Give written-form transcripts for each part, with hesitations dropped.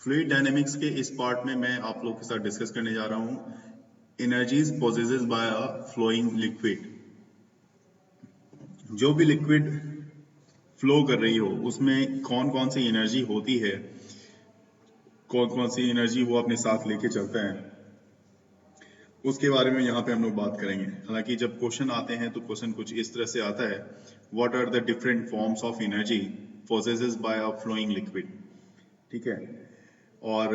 Fluid dynamics के इस part में मैं आप लोग के साथ डिस्कस करने जा रहा हूं energies possesses by a flowing liquid. जो भी लिक्विड फ्लो कर रही हो उसमें कौन कौन सी एनर्जी होती है, कौन कौन सी एनर्जी वो अपने साथ लेके चलता है, उसके बारे में यहाँ पे हम लोग बात करेंगे। हालांकि जब क्वेश्चन आते हैं तो क्वेश्चन कुछ इस तरह से आता है, what are the different forms of energy possesses by a flowing liquid. ठीक है, और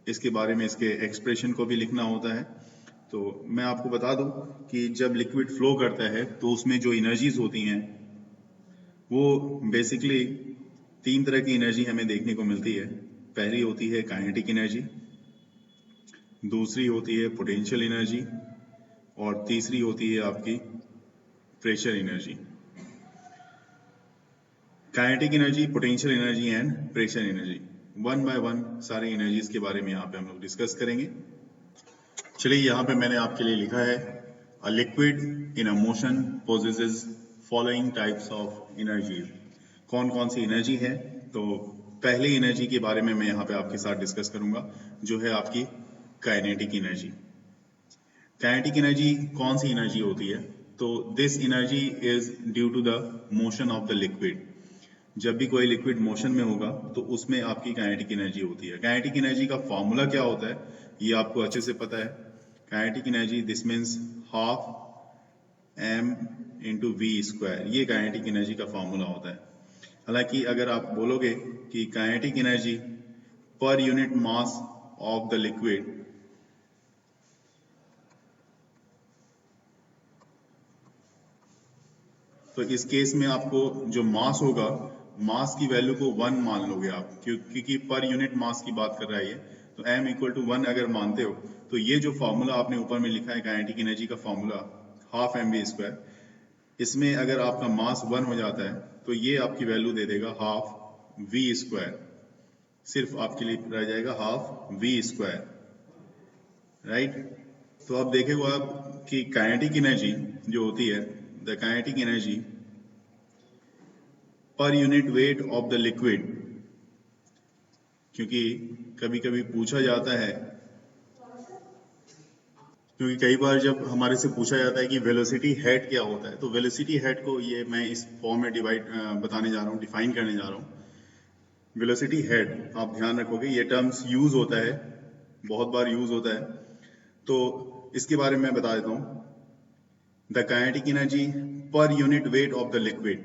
इसके बारे में इसके एक्सप्रेशन को भी लिखना होता है। तो मैं आपको बता दूं कि जब लिक्विड फ्लो करता है तो उसमें जो एनर्जीज होती हैं वो बेसिकली तीन तरह की एनर्जी हमें देखने को मिलती है। पहली होती है काइनेटिक एनर्जी, दूसरी होती है पोटेंशियल एनर्जी, और तीसरी होती है आपकी pressure energy. Kinetic energy, potential energy and pressure energy, one by one सारे एनर्जीज के बारे में यहाँ पे हम लोग डिस्कस करेंगे। चलिए, यहाँ पे मैंने आपके लिए लिखा है a liquid in a motion possesses following types of energy. कौन कौन सी एनर्जी है, तो पहले एनर्जी के बारे में मैं यहाँ पे आपके साथ डिस्कस करूंगा, जो है आपकी काइनेटिक एनर्जी। काइनेटिक एनर्जी कौन सी एनर्जी होती है, तो this energy is due to the motion of the liquid. जब भी कोई लिक्विड मोशन में होगा तो उसमें आपकी काइनेटिक एनर्जी होती है। काइनेटिक एनर्जी का फॉर्मूला क्या होता है ये आपको अच्छे से पता है। Kinetic energy this means half m into V square, ये काइनेटिक एनर्जी का फॉर्मूला होता है। हालांकि अगर आप बोलोगे कि kinetic energy per unit mass of the liquid, तो इस केस में आपको जो मास होगा, मास की वैल्यू को 1 मान लोगे आप, क्योंकि पर यूनिट मास की बात कर रहा है ये। तो m इक्वल टू 1 अगर मानते हो तो ये जो फॉर्मूला आपने ऊपर में लिखा है काइनेटिक एनर्जी का फॉर्मूला हाफ mv स्क्वायर, इसमें अगर आपका मास 1 हो जाता है तो ये आपकी वैल्यू दे देगा हाफ v स्क्वायर। सिर्फ आपके लिए रह जाएगा हाफ v स्क्वायर, राइट। तो अब देखेगा आप कि काइनेटिक एनर्जी जो होती है, the kinetic energy per unit weight of the liquid, क्योंकि कभी कभी पूछा जाता है, क्योंकि कई बार जब हमारे से पूछा जाता है कि वेलोसिटी हेड क्या होता है, तो वेलोसिटी हेड को ये मैं इस फॉर्म में बताने जा रहा हूँ, डिफाइन करने जा रहा हूँ। वेलोसिटी हेड आप ध्यान रखोगे, ये टर्म्स यूज होता है, बहुत बार यूज होता है, तो इसके बारे में मैं बता देता हूँ। The kinetic energy per unit weight of the liquid,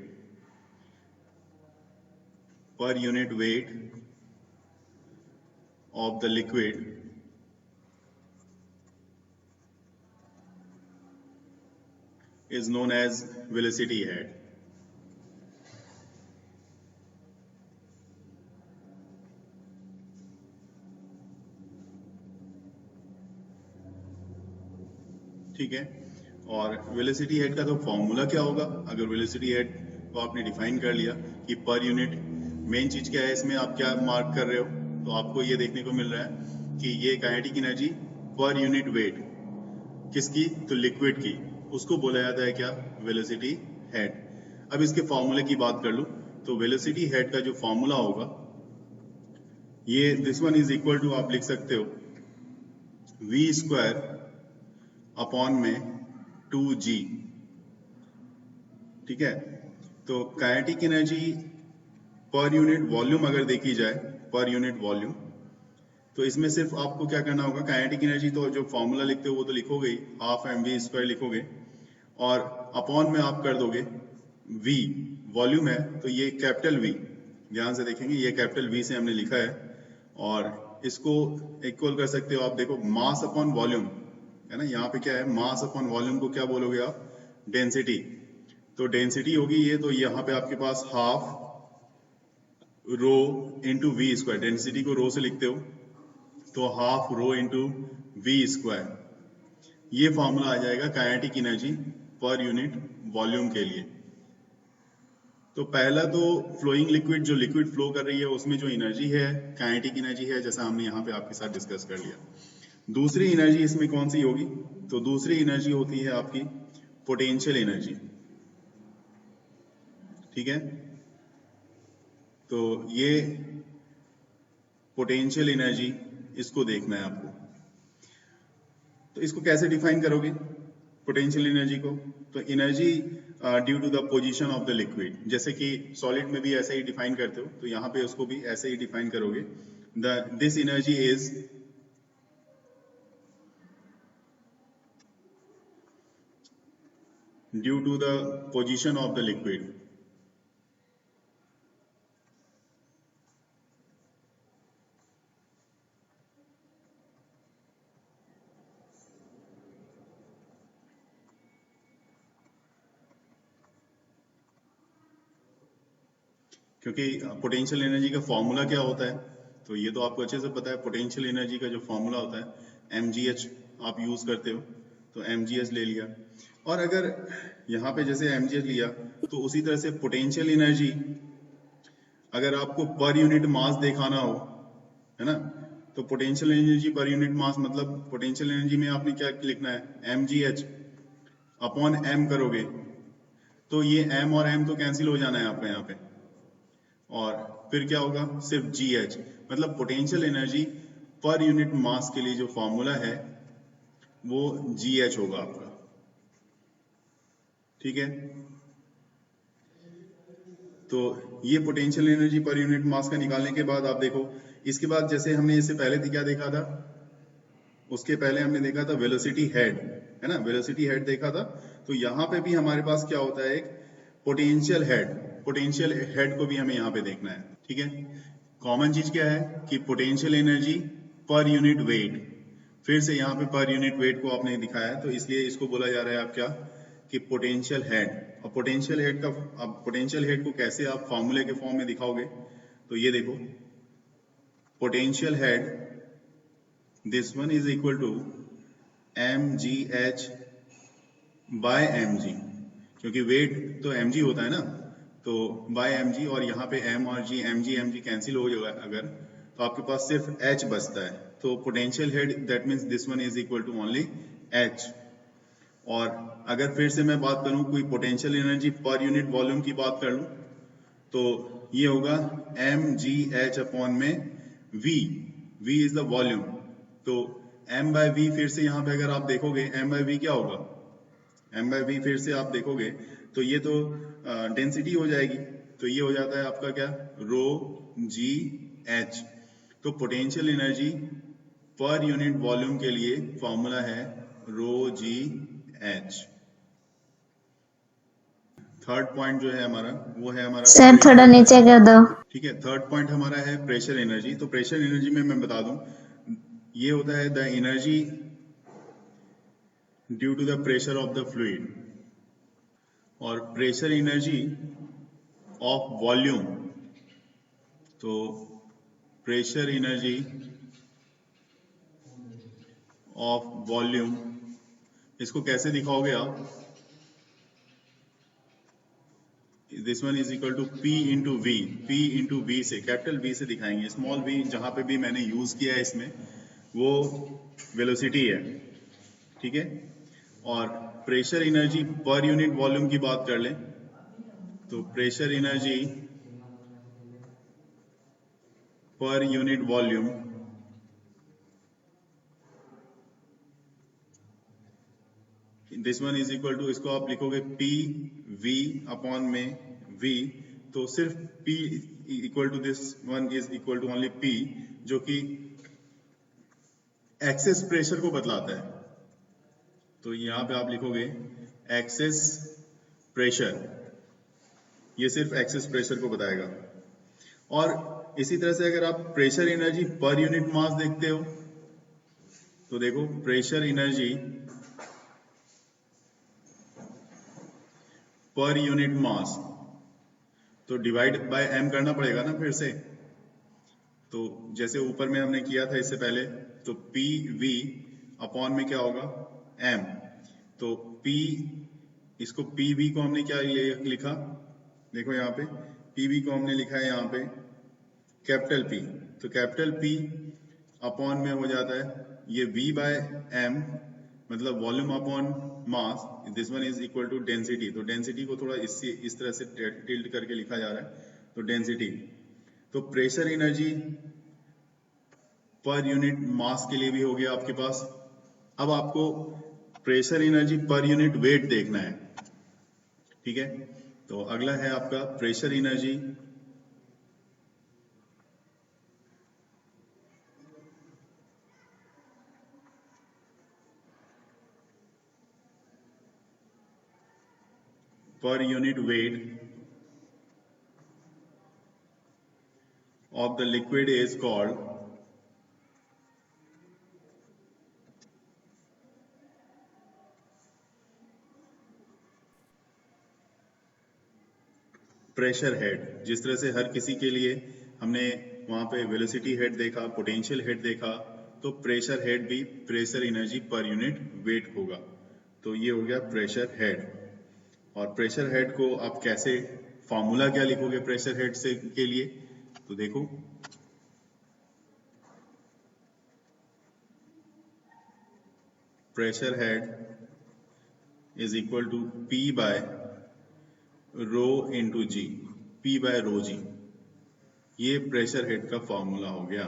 per unit weight of the liquid is known as velocity head. ठीक है, और वेलोसिटी हेड का तो फॉर्मूला क्या होगा, अगर वेलोसिटी हेड को आपने डिफाइन कर लिया कि पर यूनिट, मेन चीज क्या है इसमें आप क्या मार्क कर रहे हो, तो आपको ये देखने को मिल रहा है कि ये kinetic energy per unit weight किसकी, तो लिक्विड की, उसको बोला जाता है क्या, वेलोसिटी हेड। अब इसके फॉर्मूले की बात कर लूं तो वेलोसिटी हेड का जो फॉर्मूला होगा ये this one is equal to, आप लिख सकते हो v स्क्वायर अपॉन में 2g। ठीक है, तो kinetic energy per unit volume अगर देखी जाए, पर यूनिट वॉल्यूम, तो इसमें सिर्फ आपको क्या करना होगा, काइनेटिक एनर्जी तो जो फॉर्मूला लिखते हो वो तो लिखोगे ही, हाफ mv स्क्वायर लिखोगे, और अपॉन में आप कर दोगे v, वॉल्यूम है तो ये कैपिटल V, ध्यान से देखेंगे ये कैपिटल V से हमने लिखा है, और इसको इक्वल कर सकते हो आप, देखो मास अपॉन वॉल्यूम है ना, यहाँ पे क्या है, मास अपॉन वॉल्यूम को क्या बोलोगे आप, डेंसिटी। तो डेंसिटी होगी ये, तो यहाँ पे आपके पास half rho into V square, density को रो से लिखते हो तो half rho into V square, ये फॉर्मूला आ जाएगा kinetic energy per unit volume के लिए। तो पहला तो फ्लोइंग लिक्विड, जो लिक्विड फ्लो कर रही है उसमें जो एनर्जी है काइनेटिक एनर्जी है, जैसा हमने यहाँ पे आपके साथ डिस्कस कर लिया। दूसरी एनर्जी इसमें कौन सी होगी, तो दूसरी एनर्जी होती है आपकी पोटेंशियल एनर्जी। ठीक है, तो ये पोटेंशियल एनर्जी, इसको देखना है आपको। तो इसको कैसे डिफाइन करोगे पोटेंशियल एनर्जी को? तो energy due to the position of the liquid, जैसे कि सॉलिड में भी ऐसे ही डिफाइन करते हो, तो यहाँ पे उसको भी ऐसे ही डिफाइन करोगे। This energy is due to the position of the liquid. क्योंकि पोटेंशियल एनर्जी का फॉर्मूला क्या होता है, तो ये तो आपको अच्छे से पता है। पोटेंशियल एनर्जी का जो फॉर्मूला होता है mgh आप यूज करते हो, तो mgh ले लिया। और अगर यहाँ पे जैसे mgh लिया, तो उसी तरह से पोटेंशियल एनर्जी अगर आपको पर यूनिट मास दिखाना हो, है ना, तो पोटेंशियल एनर्जी पर यूनिट मास मतलब पोटेंशियल एनर्जी में आपने क्या लिखना है, mgh अपॉन m करोगे, तो ये m और m तो कैंसिल हो जाना है आपका यहाँ पे, और फिर क्या होगा, सिर्फ GH, मतलब पोटेंशियल एनर्जी पर यूनिट मास के लिए जो फॉर्मूला है वो GH होगा आपका। ठीक है, तो ये पोटेंशियल एनर्जी पर यूनिट मास का निकालने के बाद आप देखो, इसके बाद जैसे हमने इससे पहले क्या देखा था, उसके पहले हमने देखा था वेलोसिटी हेड, है ना, वेलोसिटी हेड देखा था। तो यहाँ पे भी हमारे पास क्या होता है, एक पोटेंशियल हेड, पोटेंशियल हेड को भी हमें यहाँ पे देखना है। ठीक है, कॉमन चीज क्या है कि potential energy per unit weight, फिर से यहाँ पे पर यूनिट वेट को आपने दिखाया है, तो इसलिए इसको बोला जा रहा है आप क्या, कि पोटेंशियल हेड। और पोटेंशियल हेड का, अब पोटेंशियल हेड को कैसे आप फॉर्मूले के फॉर्म में दिखाओगे, तो ये देखो, potential head this one is equal to mgh by mg, क्योंकि वेट तो mg होता है ना, तो बाय mg, और यहाँ पे m और g, mg कैंसिल हो जाएगा अगर, तो आपके पास सिर्फ h बचता है। तो potential head that means this one is equal to only h। और अगर फिर से मैं बात करूं, कोई potential energy per unit volume की बात कर लूं, तो ये होगा mgh अपॉन में v, v is the volume. तो m बाय v, फिर से यहाँ पे अगर आप देखोगे m बाय v क्या होगा, m बाय v फिर से आप देखोगे तो ये तो डेंसिटी हो जाएगी, तो ये हो जाता है आपका क्या, रो जी एच। तो potential energy per unit volume के लिए फॉर्मूला है रो जी एच। थर्ड पॉइंट जो है हमारा, वो है हमारा सर थोड़ा नीचे कर दो। ठीक है, थर्ड पॉइंट हमारा है प्रेशर एनर्जी। तो प्रेशर एनर्जी में मैं बता दूं, ये होता है the energy due to the pressure of the fluid, और प्रेशर एनर्जी ऑफ वॉल्यूम। तो प्रेशर एनर्जी ऑफ वॉल्यूम, इसको कैसे दिखाओगे आप, this one is equal to P into V, P into V से, कैपिटल V से दिखाएंगे, स्मॉल v जहां पे भी मैंने यूज किया है इसमें वो वेलोसिटी है। ठीक है, और pressure energy per unit volume की बात कर लें, तो pressure energy per unit volume this one is equal to, इसको आप लिखोगे P V अपॉन में V, तो सिर्फ P equal to this one is equal to only P, जो कि एक्सेस प्रेशर को बतलाता है। तो यहां पे आप लिखोगे एक्सेस प्रेशर, ये सिर्फ एक्सेस प्रेशर को बताएगा। और इसी तरह से अगर आप प्रेशर एनर्जी पर यूनिट मास देखते हो, तो देखो प्रेशर एनर्जी पर यूनिट मास, तो डिवाइड बाय m करना पड़ेगा ना फिर से। तो जैसे ऊपर में हमने किया था इससे पहले, तो पी वी अपॉन में क्या होगा, m। तो p, इसको पी वी को हमने क्या लिखा, देखो यहाँ पे पी वी को हमने लिखा है यहाँ पे कैपिटल P, तो कैपिटल P अपॉन में हो जाता है ये v बाय m, मतलब volume upon mass, this one is equal to density. तो डेंसिटी को थोड़ा इस तरह से टिल्ट करके लिखा जा रहा है, तो डेंसिटी। तो प्रेशर एनर्जी पर यूनिट मास के लिए भी हो गया आपके पास। अब आपको pressure energy per unit weight देखना है, ठीक है। तो अगला है आपका pressure energy per unit weight of the liquid is called pressure head. जिस तरह से हर किसी के लिए हमने वहां पे वेलोसिटी हेड देखा, पोटेंशियल हेड देखा, तो प्रेशर हेड भी pressure energy per unit weight होगा। तो ये हो गया प्रेशर हेड। और प्रेशर हेड को आप कैसे, फॉर्मूला क्या लिखोगे प्रेशर हेड से के लिए, तो देखो pressure head is equal to P by rho into G, P by rho G. ये प्रेशर हेड का फॉर्मूला हो गया।